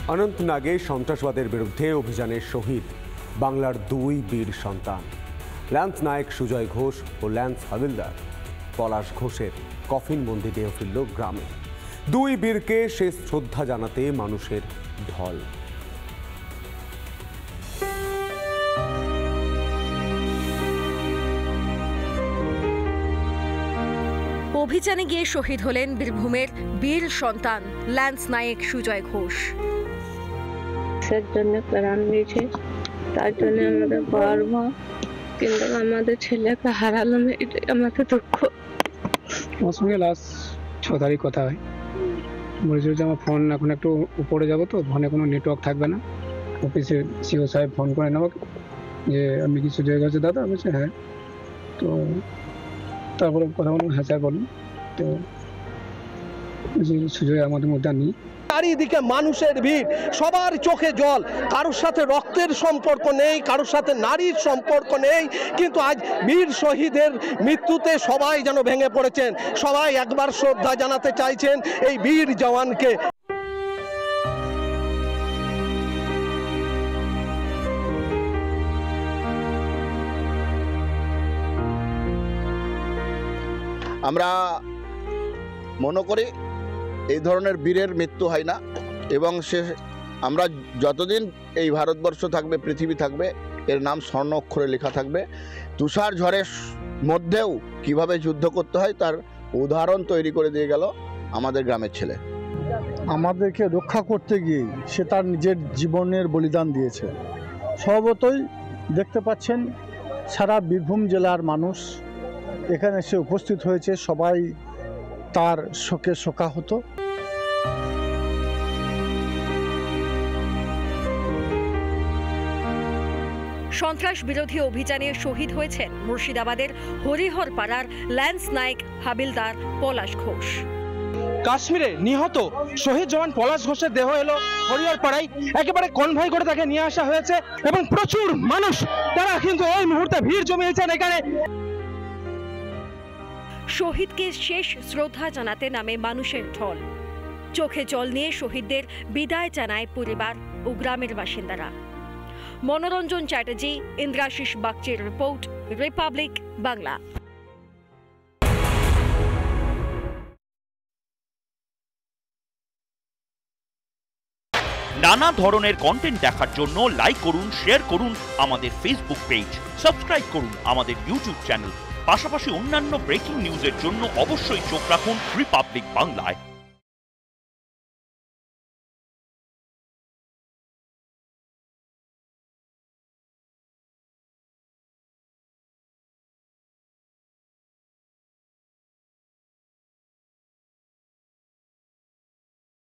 অনন্তনাগে সন্ত্রাসবাদের বিরুদ্ধে অভিযানে শহীদ বাংলার দুই বীর সন্তান ল্যান্স নায়ক সুজয় ঘোষ ও ল্যান্স হাবিলদার। পলাশ ঘোষের কফিনবন্দি দেহ ফিরল গ্রামে। দুই বীরকে শেষ শ্রদ্ধা জানাতে মানুষের ঢল। অভিযানে গিয়ে শহীদ হলেন বীরভূমের বীর সন্তান ল্যান্স নায়ক সুজয় ঘোষ। দেশের জন্য প্রাণ দিয়েছে, তার জন্য আমাদের গর্ব, কিন্তু আমাদের ছেলেকে হারালাম, এটাই আমাদের দুঃখ। আমার সঙ্গে লাস্ট 6 তারিখ কথা হয়, বলেছিল যে আমার ফোন এখন একটু উপরে যাবো, তো ফোনে কোনো নেটওয়ার্ক থাকবে না। অফিসে সিও সাহেব ফোন করে আমাকে যে আমি কি সুজয় ঘোষ দাদা? আমি বলছি হ্যাঁ। তো তারপরে কথা বলুন, হ্যাঁ স্যার বলুন। তো সুজয় আমাদের মধ্যে নেই। চারিদিকে মানুষের ভিড়, সবার চোখে জল। কারোর সাথে রক্তের সম্পর্ক নেই, কারোর সাথে নারীর সম্পর্ক নেই, কিন্তু আজ বীর শহীদের মৃত্যুতে সবাই যেন ভেঙে পড়েছেন। সবাই একবার শ্রদ্ধা জানাতে চাইছেন এই বীর জওয়ানকে। আমরা মনে করি এই ধরনের বীরের মৃত্যু হয় না, এবং আমরা যতদিন এই ভারতবর্ষ থাকবে, পৃথিবী থাকবে, এর নাম স্বর্ণ অক্ষরে লেখা থাকবে। তুষার ঝড়ের মধ্যেও কিভাবে যুদ্ধ করতে হয় তার উদাহরণ তৈরি করে দিয়ে গেল আমাদের গ্রামের ছেলে। আমাদেরকে রক্ষা করতে গিয়ে সে তার নিজের জীবনের বলিদান দিয়েছে। স্বভাবতই দেখতে পাচ্ছেন সারা বীরভূম জেলার মানুষ এখানে এসে উপস্থিত হয়েছে, সবাই তার শোকে শোকাহত। সন্ত্রাস বিরোধী অভিযানে শহীদ হয়েছেন মুর্শিদাবাদের হরিহরপাড়ার ল্যান্স নায়ক হাবিলদার পলাশ ঘোষ। কাশ্মীরে নিহত শহীদ জওয়ান পলাশ ঘোষের দেহ এলো হরিহরপাড়ায়, একেবারে কনভয় করে তাকে নিয়ে আসা হয়েছে, এবং প্রচুর মানুষ তারা কিন্তু এই মুহূর্তে ভিড় জমিয়েছেন এখানে। শহীদকে শেষ শ্রদ্ধা জানাতে নামে মানুষের ঢল। চোখে জল নিয়ে শহীদদের বিদায় জানায় পরিবার ও গ্রামের বাসিন্দারা। মনোরঞ্জন চ্যাটার্জি, ইন্দ্রাশিস বাগচির রিপোর্ট, রিপাবলিক বাংলা। নানা ধরনের কন্টেন্ট দেখার জন্য লাইক করুন, শেয়ার করুন আমাদের ফেসবুক পেজ, সাবস্ক্রাইব করুন আমাদের ইউটিউব চ্যানেল। পাশাপাশি অন্যান্য ব্রেকিং নিউজের জন্য অবশ্যই চোখ রাখুন রিপাবলিক বাংলায়।